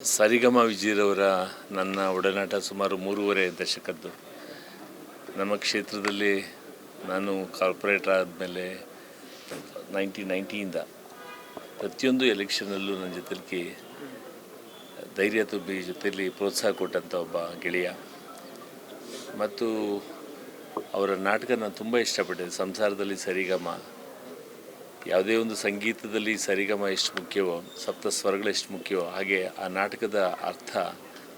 ಸರಿಗಮ ವಿಜಯರವರ ನನ್ನ ಒಡನಾಟ ಸುಮಾರು 3.5 ದಶಕದ್ದು. ನಮ್ಮ ಕ್ಷೇತ್ರದಲ್ಲಿ ನಾನು ಕಾರ್ಪೊರೇಟರ್ ಆದಮೇಲೆ 1990ಇಂದ ಪ್ರತಿಯೊಂದು ಎಲೆಕ್ಷನಲ್ಲೂ ನನ್ನ ಜೊತೆಲಿ ಧೈರ್ಯ ತುಂಬಿ ಜೊತೆಯಲ್ಲಿ ಪ್ರೋತ್ಸಾಹ ಕೊಟ್ಟಂಥ ಒಬ್ಬ ಗೆಳೆಯ. ಮತ್ತು ಅವರ ನಾಟಕ ನಾನು ತುಂಬ ಇಷ್ಟಪಟ್ಟೆ. ಸಂಸಾರದಲ್ಲಿ ಸರಿಗಮ, ಯಾವುದೇ ಒಂದು ಸಂಗೀತದಲ್ಲಿ ಸರಿಗಮ ಎಷ್ಟು ಮುಖ್ಯವೋ, ಸಪ್ತ ಸ್ವರಗಳು ಎಷ್ಟು ಮುಖ್ಯವೋ, ಹಾಗೆ ಆ ನಾಟಕದ ಅರ್ಥ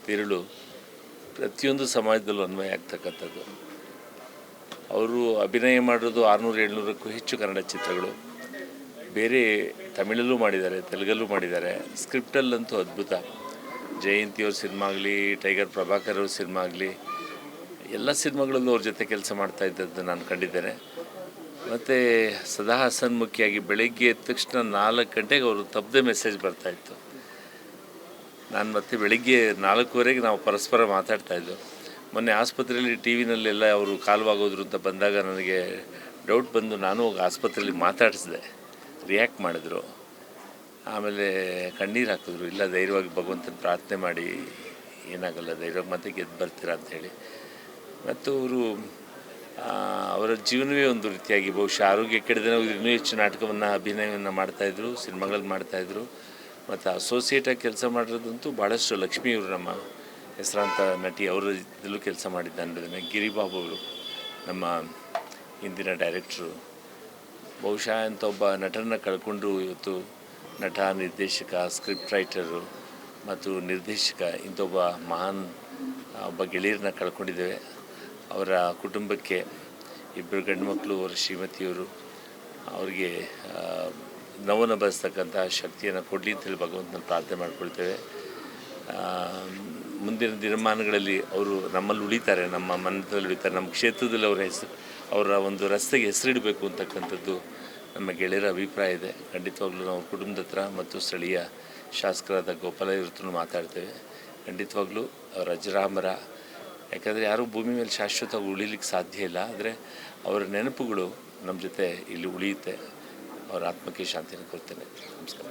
ತಿರುಳು ಪ್ರತಿಯೊಂದು ಸಮಾಜದಲ್ಲೂ ಅನ್ವಯ ಆಗ್ತಕ್ಕಂಥದ್ದು. ಅವರು ಅಭಿನಯ ಮಾಡೋದು 600-700ಕ್ಕೂ ಹೆಚ್ಚು ಕನ್ನಡ ಚಿತ್ರಗಳು, ಬೇರೆ ತಮಿಳಲ್ಲೂ ಮಾಡಿದ್ದಾರೆ, ತೆಲುಗಲ್ಲೂ ಮಾಡಿದ್ದಾರೆ. ಸ್ಕ್ರಿಪ್ಟಲ್ಲಂತೂ ಅದ್ಭುತ. ಜಯಂತಿಯವ್ರ ಸಿನಿಮಾ ಆಗಲಿ, ಟೈಗರ್ ಪ್ರಭಾಕರ್ ಅವ್ರ ಸಿನಿಮಾ ಆಗಲಿ, ಎಲ್ಲ ಸಿನಿಮಾಗಳಲ್ಲೂ ಅವ್ರ ಜೊತೆ ಕೆಲಸ ಮಾಡ್ತಾ ಇದ್ದದ್ದು ನಾನು ಕಂಡಿದ್ದೇನೆ. ಮತ್ತು ಸದಾ ಹಸನ್ಮುಖಿಯಾಗಿ ಬೆಳಗ್ಗೆ ಎದ್ದ ತಕ್ಷಣ 4 ಗಂಟೆಗೆ ಅವರು ತಪ್ಪದೆ ಮೆಸೇಜ್ ಬರ್ತಾಯಿತ್ತು. ನಾನು ಮತ್ತೆ ಬೆಳಗ್ಗೆ 4:15ಗೆ ನಾವು ಪರಸ್ಪರ ಮಾತಾಡ್ತಾಯಿದ್ದು. ಮೊನ್ನೆ ಆಸ್ಪತ್ರೆಯಲ್ಲಿ ಟಿ ವಿನಲ್ಲೆಲ್ಲ ಅವರು ಕಾಲವಾಗೋದ್ರು ಅಂತ ಬಂದಾಗ ನನಗೆ ಡೌಟ್ ಬಂದು ನಾನು ಹೋಗಿ ಆಸ್ಪತ್ರೆಯಲ್ಲಿ ಮಾತಾಡಿಸಿದೆ. ರಿಯಾಕ್ಟ್ ಮಾಡಿದ್ರು. ಆಮೇಲೆ ಕಣ್ಣೀರು ಹಾಕಿದ್ರು. ಇಲ್ಲ, ಧೈರ್ಯವಾಗಿ ಭಗವಂತನ ಪ್ರಾರ್ಥನೆ ಮಾಡಿ, ಏನಾಗಲ್ಲ, ಧೈರ್ಯವಾಗಿ ಮತ್ತೆ ಗೆದ್ದು ಬರ್ತೀರಾ ಅಂಥೇಳಿ. ಮತ್ತು ಅವರ ಜೀವನವೇ ಒಂದು ರೀತಿಯಾಗಿ ಬಹುಶಃ ಆರೋಗ್ಯ ಕೆಡದೇ ಇನ್ನೂ ಹೆಚ್ಚು ನಾಟಕವನ್ನು, ಅಭಿನಯವನ್ನು ಮಾಡ್ತಾಯಿದ್ರು, ಸಿನಿಮಾಗಳಲ್ಲಿ ಮಾಡ್ತಾಯಿದ್ರು. ಮತ್ತು ಅಸೋಸಿಯೇಟಾಗಿ ಕೆಲಸ ಮಾಡಿರೋದಂತೂ ಭಾಳಷ್ಟು. ಲಕ್ಷ್ಮಿಯವರು ನಮ್ಮ ಹೆಸರಾಂತ ನಟಿ, ಅವರ ಇದರಲ್ಲೂ ಕೆಲಸ ಮಾಡಿದ್ದಾನೆ. ಗಿರಿಬಾಬು ಅವರು ನಮ್ಮ ಹಿಂದಿನ ಡೈರೆಕ್ಟ್ರು. ಬಹುಶಃ ಇಂಥ ಒಬ್ಬ ನಟರನ್ನ ಕಳ್ಕೊಂಡು ಇವತ್ತು ನಟ, ನಿರ್ದೇಶಕ, ಸ್ಕ್ರಿಪ್ಟ್ ರೈಟರು ಮತ್ತು ನಿರ್ದೇಶಕ, ಇಂಥ ಒಬ್ಬ ಮಹಾನ್ ಒಬ್ಬ ಗೆಳೆಯರನ್ನ ಕಳ್ಕೊಂಡಿದ್ದೇವೆ. ಅವರ ಕುಟುಂಬಕ್ಕೆ 2 ಗಂಡು ಮಕ್ಕಳು, ಅವರ ಶ್ರೀಮತಿಯವರು, ಅವರಿಗೆ ನೋವನ್ನು ಬರೆಸ್ತಕ್ಕಂಥ ಶಕ್ತಿಯನ್ನು ಕೊಡಲಿ ಅಂತೇಳಿ ಭಗವಂತನ ಪ್ರಾರ್ಥನೆ ಮಾಡ್ಕೊಳ್ತೇವೆ. ಮುಂದಿನ ದಿನಮಾನಗಳಲ್ಲಿ ಅವರು ನಮ್ಮಲ್ಲಿ ಉಳಿತಾರೆ, ನಮ್ಮ ಮನದಲ್ಲಿ ಉಳಿತಾರೆ. ನಮ್ಮ ಕ್ಷೇತ್ರದಲ್ಲಿ ಅವರ ಒಂದು ರಸ್ತೆಗೆ ಹೆಸರಿಡಬೇಕು ಅಂತಕ್ಕಂಥದ್ದು ನಮ್ಮ ಗೆಳೆಯರ ಅಭಿಪ್ರಾಯ ಇದೆ. ಖಂಡಿತವಾಗ್ಲೂ ನಾವು ಕುಟುಂಬದ ಹತ್ರ ಮತ್ತು ಸ್ಥಳೀಯ ಶಾಸಕರಾದ ಗೋಪಾಲ ಇವ್ರ ಮಾತಾಡ್ತೇವೆ. ಖಂಡಿತವಾಗ್ಲೂ ಅವರ ಅಜರಾಮರ. ಯಾಕಂದರೆ ಯಾರೂ ಭೂಮಿ ಮೇಲೆ ಶಾಶ್ವತವಾಗಿ ಉಳಿಲಿಕ್ಕೆ ಸಾಧ್ಯ ಇಲ್ಲ. ಆದರೆ ಅವರ ನೆನಪುಗಳು ನಮ್ಮ ಜೊತೆ ಇಲ್ಲಿ ಉಳಿಯುತ್ತೆ. ಅವರ ಆತ್ಮಕ್ಕೆ ಶಾಂತಿಯನ್ನು ಕೊಡ್ತೇನೆ. ನಮಸ್ಕಾರ.